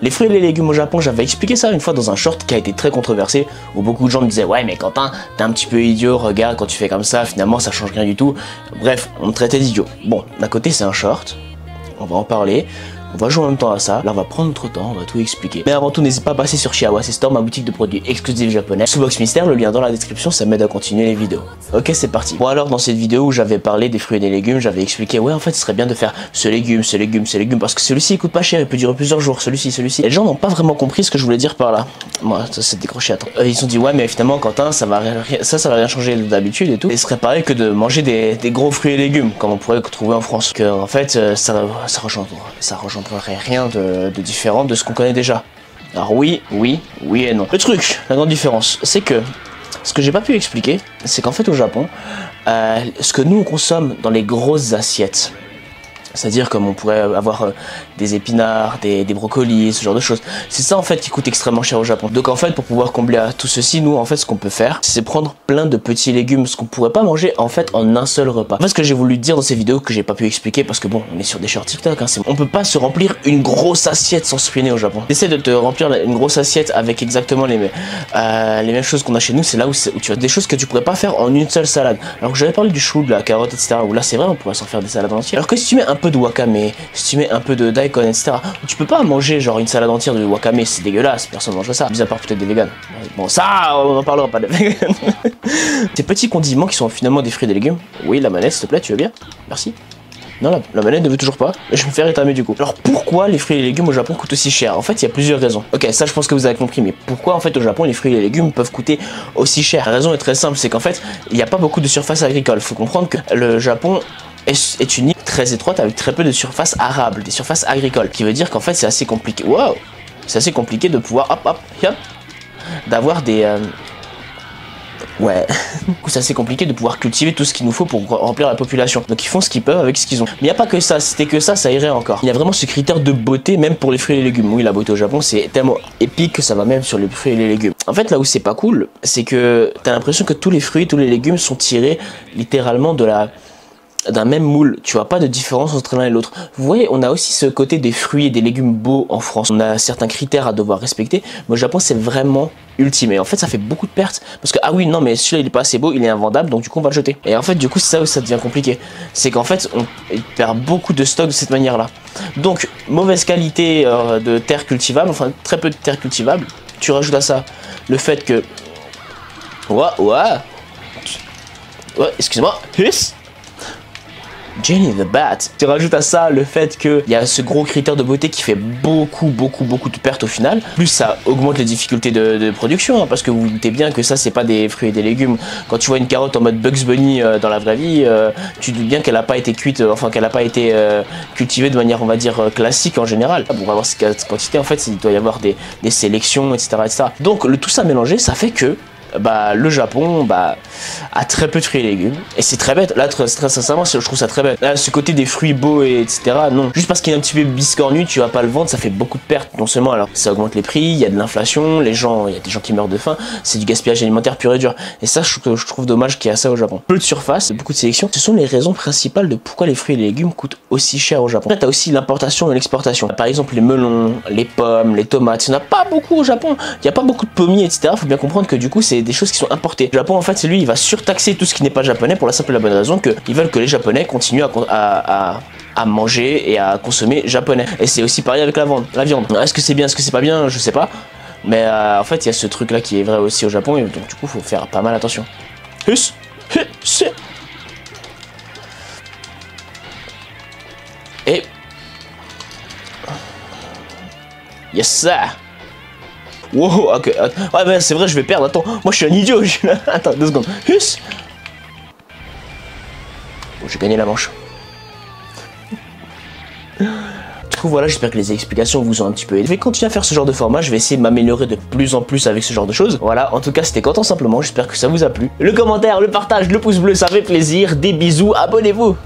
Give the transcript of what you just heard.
Les fruits et les légumes au Japon, j'avais expliqué ça une fois dans un short qui a été très controversé, où beaucoup de gens me disaient ouais mais Quentin, t'es un petit peu idiot, regarde quand tu fais comme ça, finalement ça change rien du tout. Bref, on me traitait d'idiot. Bon, d'un côté c'est un short, on va en parler. On va jouer en même temps à ça, là on va prendre notre temps, on va tout expliquer. Mais avant tout, n'hésite pas à passer sur Shiawase Store, ma boutique de produits exclusifs japonais. Sous Box Mystère, le lien dans la description, ça m'aide à continuer les vidéos. Ok, c'est parti. Bon alors, dans cette vidéo où j'avais parlé des fruits et des légumes, j'avais expliqué, ouais en fait ce serait bien de faire ce légume, parce que celui-ci il coûte pas cher, il peut durer plusieurs jours, celui-ci. Et les gens n'ont pas vraiment compris ce que je voulais dire par là. Moi, ça s'est décroché, attends. Ils ont dit, ouais mais finalement Quentin, ça va rien changer d'habitude et tout. Et ce serait pareil que de manger des gros fruits et légumes, comme on pourrait trouver en France. Que en fait, ça rejoindrait rien de différent de ce qu'on connaît déjà. Alors oui et non. Le truc, la grande différence, c'est que ce que j'ai pas pu expliquer, c'est qu'en fait au Japon, ce que nous on consomme dans les grosses assiettes, c'est-à-dire comme on pourrait avoir des épinards, des brocolis, ce genre de choses. C'est ça en fait qui coûte extrêmement cher au Japon. Donc en fait pour pouvoir combler à tout ceci, nous en fait ce qu'on peut faire, c'est prendre plein de petits légumes, ce qu'on pourrait pas manger en fait en un seul repas. En fait ce que j'ai voulu dire dans ces vidéos que j'ai pas pu expliquer parce que bon on est sur des shorts TikTok, hein, on peut pas se remplir une grosse assiette sans se ruiner au Japon. Essaie de te remplir une grosse assiette avec exactement les mêmes choses qu'on a chez nous, c'est là où tu as des choses que tu pourrais pas faire en une seule salade. Alors que j'avais parlé du chou, de la carotte, etc. Où là c'est vrai on pourrait s'en faire des salades entières. Alors que si tu mets un peu de wakame, si tu mets un peu de daikon, etc. Tu peux pas manger genre une salade entière de wakame, c'est dégueulasse, personne mange ça, mis à part peut-être des véganes. Bon ça, on en parlera pas des véganes. Ces petits condiments qui sont finalement des fruits et des légumes. Oui, la manette s'il te plaît, tu veux bien? Merci. Non, la manette ne veut toujours pas. Je vais me faire rétamer du coup. Alors pourquoi les fruits et les légumes au Japon coûtent aussi cher? En fait, il y a plusieurs raisons. Ok, ça je pense que vous avez compris, mais pourquoi en fait au Japon les fruits et les légumes peuvent coûter aussi cher? La raison est très simple, c'est qu'en fait, il n'y a pas beaucoup de surface agricole. Faut comprendre que le Japon est une île très étroite avec très peu de surface arable, des surfaces agricoles, qui veut dire qu'en fait c'est assez compliqué. Wow, c'est assez compliqué de pouvoir d'avoir des ouais, c'est assez compliqué de pouvoir cultiver tout ce qu'il nous faut pour remplir la population. Donc ils font ce qu'ils peuvent avec ce qu'ils ont. Mais il n'y a pas que ça, si c'était que ça irait encore. Il y a vraiment ce critère de beauté même pour les fruits et les légumes. Oui, la beauté au Japon c'est tellement épique que ça va même sur les fruits et les légumes. En fait là où c'est pas cool, c'est que t'as l'impression que tous les fruits, tous les légumes sont tirés littéralement d'un même moule, tu vois pas de différence entre l'un et l'autre. Vous voyez, on a aussi ce côté des fruits et des légumes beaux en France. On a certains critères à devoir respecter, mais au Japon c'est vraiment ultime. Et en fait ça fait beaucoup de pertes, parce que ah oui non mais celui-là il est pas assez beau, il est invendable, donc du coup on va le jeter. Et en fait du coup c'est ça où ça devient compliqué. C'est qu'en fait on perd beaucoup de stock de cette manière là. Donc mauvaise qualité de terre cultivable, enfin très peu de terre cultivable. Tu rajoutes à ça le fait que... Ouais, excuse-moi. Jenny the Bat. Tu rajoutes à ça le fait qu'il y a ce gros critère de beauté qui fait beaucoup de pertes au final. Plus ça augmente les difficultés de production, hein, parce que vous vous doutez bien que ça c'est pas des fruits et des légumes. Quand tu vois une carotte en mode Bugs Bunny dans la vraie vie, tu te doutes bien qu'elle n'a pas été cuite, enfin qu'elle n'a pas été cultivée de manière on va dire classique en général. Pour avoir cette quantité en fait il doit y avoir des sélections etc. Donc tout ça mélangé ça fait que le Japon a très peu de fruits et légumes et c'est très bête. Là très sincèrement je trouve ça très bête. Là ce côté des fruits beaux et etc. non, juste parce qu'il est un petit peu biscornu tu vas pas le vendre, ça fait beaucoup de pertes. Non seulement alors ça augmente les prix, il y a de l'inflation, il y a des gens qui meurent de faim, c'est du gaspillage alimentaire pur et dur. Et ça je trouve dommage qu'il y a ça au Japon. Peu de surface, beaucoup de sélection, ce sont les raisons principales de pourquoi les fruits et les légumes coûtent aussi cher au Japon. Là t'as aussi l'importation et l'exportation. Par exemple les melons, les pommes, les tomates, il n'y en a pas beaucoup au Japon, il n'y a pas beaucoup de pommiers etc. Faut bien comprendre que du coup c'est des choses qui sont importées. Le Japon en fait c'est lui il va surtaxer tout ce qui n'est pas japonais pour la simple et la bonne raison qu'ils veulent que les japonais continuent à manger et à consommer japonais. Et c'est aussi pareil avec la viande. Est-ce que c'est bien, est-ce que c'est pas bien, je sais pas. Mais en fait il y a ce truc là qui est vrai aussi au Japon et donc du coup faut faire pas mal attention. Et yes sir. Wow, ok. Ouais, mais c'est vrai, je vais perdre. Attends, moi je suis un idiot. Attends, 2 secondes. Bon, j'ai gagné la manche. Du coup, voilà, j'espère que les explications vous ont un petit peu aidé. Je vais continuer à faire ce genre de format. Je vais essayer de m'améliorer de plus en plus avec ce genre de choses. Voilà, en tout cas, c'était Quentin simplement. J'espère que ça vous a plu. Le commentaire, le partage, le pouce bleu, ça fait plaisir. Des bisous, abonnez-vous.